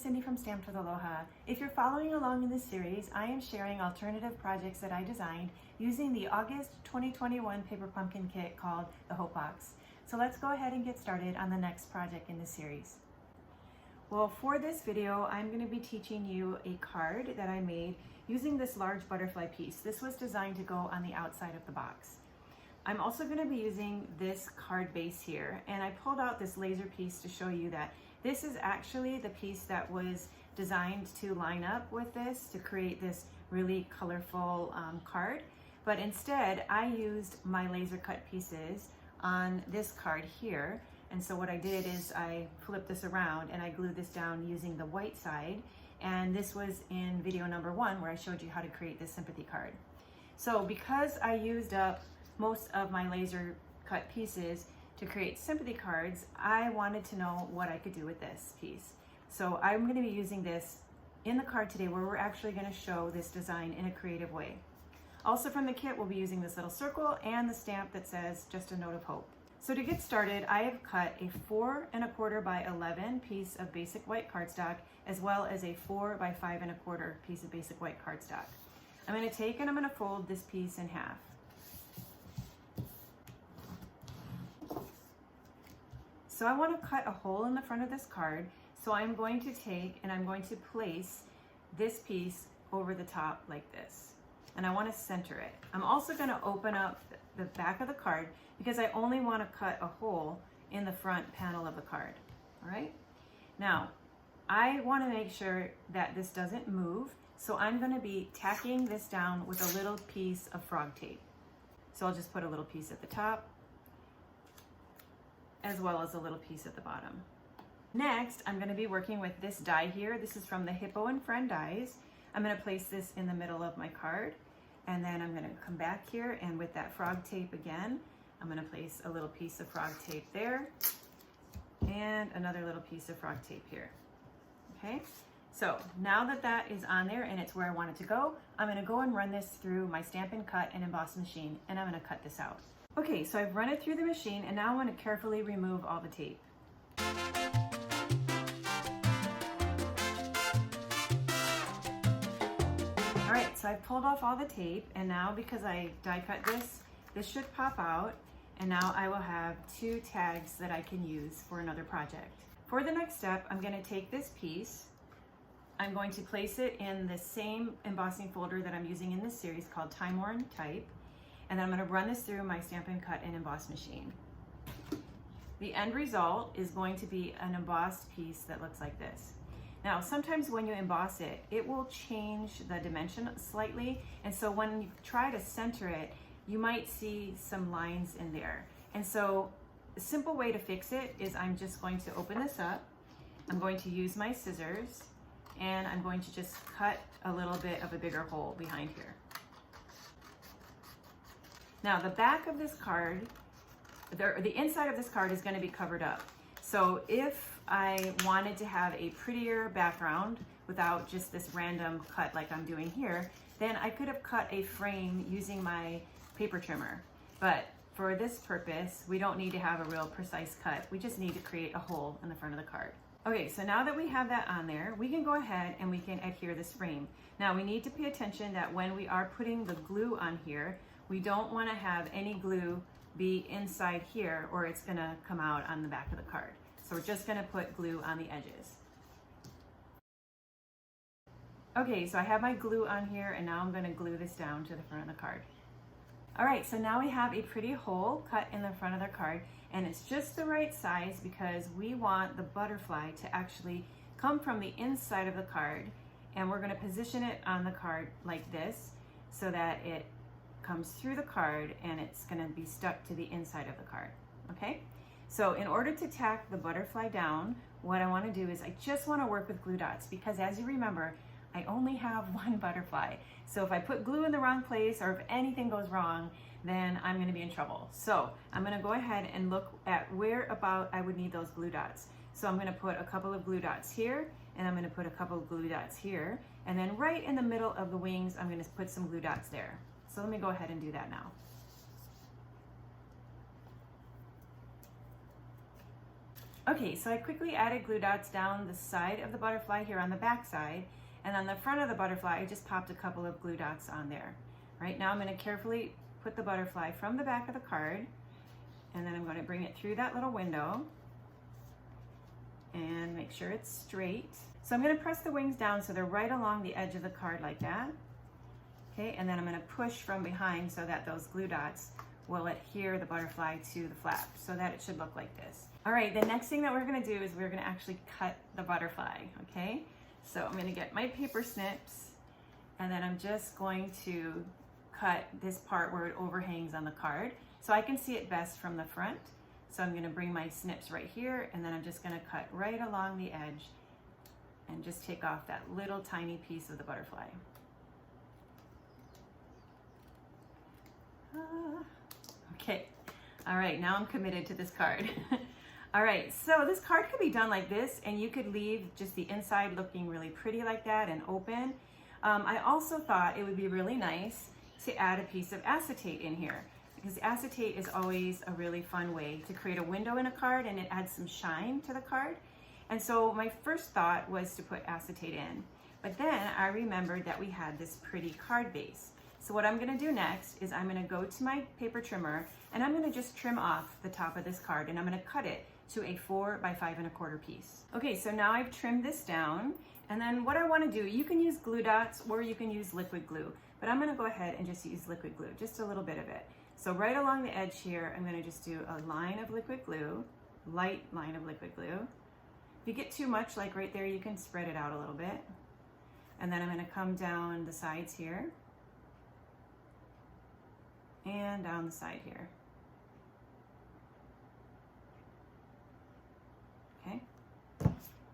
Cindy from Stamped with Aloha. If you're following along in this series, I am sharing alternative projects that I designed using the August 2021 Paper Pumpkin kit called the Hope Box. So let's go ahead and get started on the next project in this series. Well, for this video, I'm going to be teaching you a card that I made using this large butterfly piece. This was designed to go on the outside of the box. I'm also going to be using this card base here, and I pulled out this laser piece to show you that this is actually the piece that was designed to line up with this to create this really colorful card. But instead, I used my laser cut pieces on this card here. And so what I did is I flipped this around and I glued this down using the white side. And this was in video number 1 where I showed you how to create this sympathy card. So because I used up most of my laser cut pieces to create sympathy cards, I wanted to know what I could do with this piece. So I'm going to be using this in the card today where we're actually going to show this design in a creative way. Also from the kit, we'll be using this little circle and the stamp that says just a note of hope. So to get started, I have cut a 4 1/4 by 11 piece of basic white cardstock as well as a 4 by 5 1/4 piece of basic white cardstock. I'm going to take and I'm going to fold this piece in half. So I want to cut a hole in the front of this card, so I'm going to take and I'm going to place this piece over the top like this. And I want to center it. I'm also going to open up the back of the card because I only want to cut a hole in the front panel of the card. All right? Now, I want to make sure that this doesn't move, so I'm going to be tacking this down with a little piece of frog tape. So I'll just put a little piece at the top, as well as a little piece at the bottom. Next, I'm going to be working with this die here. This is from the Hippo and Friend dies. I'm going to place this in the middle of my card, and then I'm going to come back here, and with that frog tape again, I'm going to place a little piece of frog tape there, and another little piece of frog tape here. Okay, so now that that is on there and it's where I want it to go, I'm going to go and run this through my Stampin' Cut and Emboss machine, and I'm going to cut this out. Okay, so I've run it through the machine, and now I want to carefully remove all the tape. All right, so I've pulled off all the tape, and now because I die cut this, this should pop out, and now I will have 2 tags that I can use for another project. For the next step, I'm going to take this piece, I'm going to place it in the same embossing folder that I'm using in this series called Time Worn Type, and then I'm going to run this through my Stampin' Cut and Emboss machine. The end result is going to be an embossed piece that looks like this. Now, sometimes when you emboss it, it will change the dimension slightly, and so when you try to center it, you might see some lines in there. And so the simple way to fix it is I'm just going to open this up, I'm going to use my scissors, and I'm going to just cut a little bit of a bigger hole behind here. Now, the back of this card, the inside of this card is going to be covered up. So if I wanted to have a prettier background without just this random cut like I'm doing here, then I could have cut a frame using my paper trimmer. But for this purpose, we don't need to have a real precise cut. We just need to create a hole in the front of the card. Okay, so now that we have that on there, we can go ahead and we can adhere this frame. Now, we need to pay attention that when we are putting the glue on here, we don't want to have any glue be inside here or it's going to come out on the back of the card. So we're just going to put glue on the edges. Okay, so I have my glue on here, and now I'm going to glue this down to the front of the card. All right, so now we have a pretty hole cut in the front of the card, and it's just the right size because we want the butterfly to actually come from the inside of the card, and we're going to position it on the card like this so that it comes through the card and it's going to be stuck to the inside of the card. Okay, so in order to tack the butterfly down, what I want to do is I just want to work with glue dots because, as you remember, I only have one butterfly. So if I put glue in the wrong place or if anything goes wrong, then I'm going to be in trouble. So I'm going to go ahead and look at where about I would need those glue dots. So I'm going to put a couple of glue dots here, and I'm going to put a couple of glue dots here, and then right in the middle of the wings, I'm going to put some glue dots there. So let me go ahead and do that now. Okay, so I quickly added glue dots down the side of the butterfly here on the back side, and on the front of the butterfly I just popped a couple of glue dots on there. Right now I'm going to carefully put the butterfly from the back of the card, and then I'm going to bring it through that little window and make sure it's straight. So I'm going to press the wings down so they're right along the edge of the card like that. Okay, and then I'm going to push from behind so that those glue dots will adhere the butterfly to the flap so that it should look like this. All right, the next thing that we're going to do is we're going to actually cut the butterfly, okay? So I'm going to get my paper snips, and then I'm just going to cut this part where it overhangs on the card so I can see it best from the front. So I'm going to bring my snips right here, and then I'm just going to cut right along the edge and just take off that little tiny piece of the butterfly. Okay, all right, now I'm committed to this card. All right, so this card could be done like this, and you could leave just the inside looking really pretty like that and open. I also thought it would be really nice to add a piece of acetate in here, because acetate is always a really fun way to create a window in a card, and it adds some shine to the card. And so my first thought was to put acetate in, but then I remembered that we had this pretty card base. So what I'm going to do next is I'm going to go to my paper trimmer, and I'm going to just trim off the top of this card, and I'm going to cut it to a 4 by 5 1/4 piece. Okay, so now I've trimmed this down, and then what I want to do, you can use glue dots or you can use liquid glue, but I'm going to go ahead and just use liquid glue, just a little bit of it. So right along the edge here, I'm going to just do a line of liquid glue, light line of liquid glue. If you get too much, like right there, you can spread it out a little bit. And then I'm going to come down the sides here and down the side here. Okay.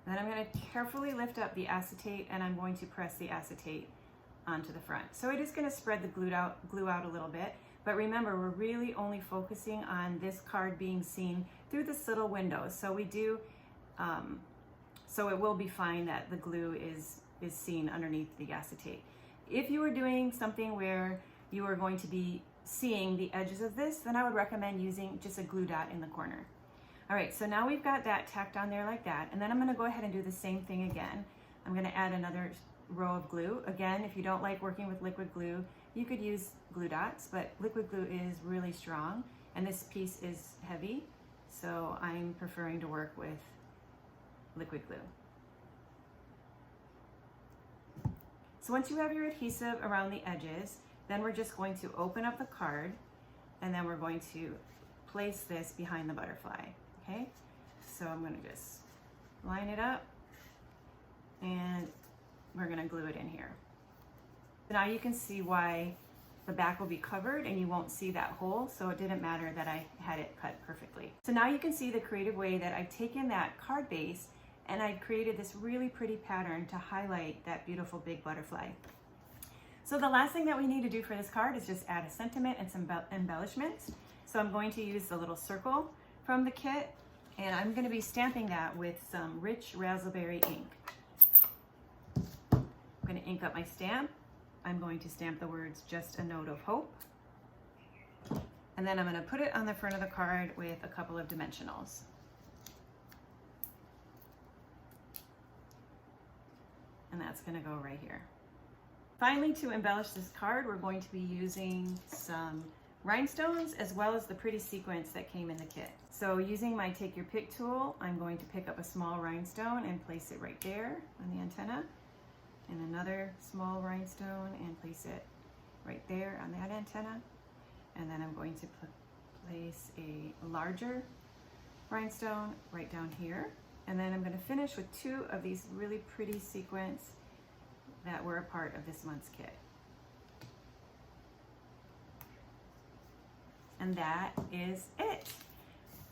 Then I'm going to carefully lift up the acetate, and I'm going to press the acetate onto the front. So it is going to spread the glue out a little bit, but remember, we're really only focusing on this card being seen through this little window. So we do, so it will be fine that the glue is seen underneath the acetate. If you were doing something where you are going to be seeing the edges of this, then I would recommend using just a glue dot in the corner. All right, so now we've got that tacked on there like that, and then I'm going to go ahead and do the same thing again. I'm going to add another row of glue. Again, if you don't like working with liquid glue, you could use glue dots, but liquid glue is really strong, and this piece is heavy, so I'm preferring to work with liquid glue. So once you have your adhesive around the edges, then we're just going to open up the card, and then we're going to place this behind the butterfly, okay? So I'm gonna just line it up, and we're gonna glue it in here. Now you can see why the back will be covered and you won't see that hole, so it didn't matter that I had it cut perfectly. So now you can see the creative way that I've taken that card base and I created this really pretty pattern to highlight that beautiful big butterfly. So the last thing that we need to do for this card is just add a sentiment and some embellishments. So I'm going to use the little circle from the kit, and I'm going to be stamping that with some rich raspberry ink. I'm going to ink up my stamp. I'm going to stamp the words "Just a Note of Hope." And then I'm going to put it on the front of the card with a couple of dimensionals. And that's going to go right here. Finally, to embellish this card, we're going to be using some rhinestones as well as the pretty sequins that came in the kit. So using my Take Your Pick tool, I'm going to pick up a small rhinestone and place it right there on the antenna, and another small rhinestone and place it right there on that antenna. And then I'm going to place a larger rhinestone right down here. And then I'm going to finish with 2 of these really pretty sequins that were a part of this month's kit. And that is it.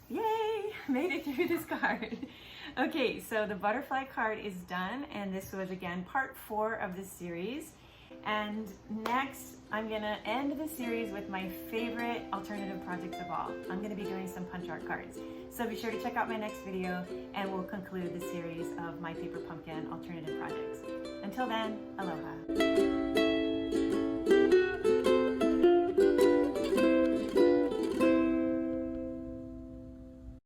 Yay! Made it through this card. Okay, so the butterfly card is done, and this was again part 4 of this series. And next, I'm gonna end the series with my favorite alternative projects of all. I'm gonna be doing some punch art cards. So be sure to check out my next video, and we'll conclude the series of my paper pumpkin alternative projects. Until then, aloha.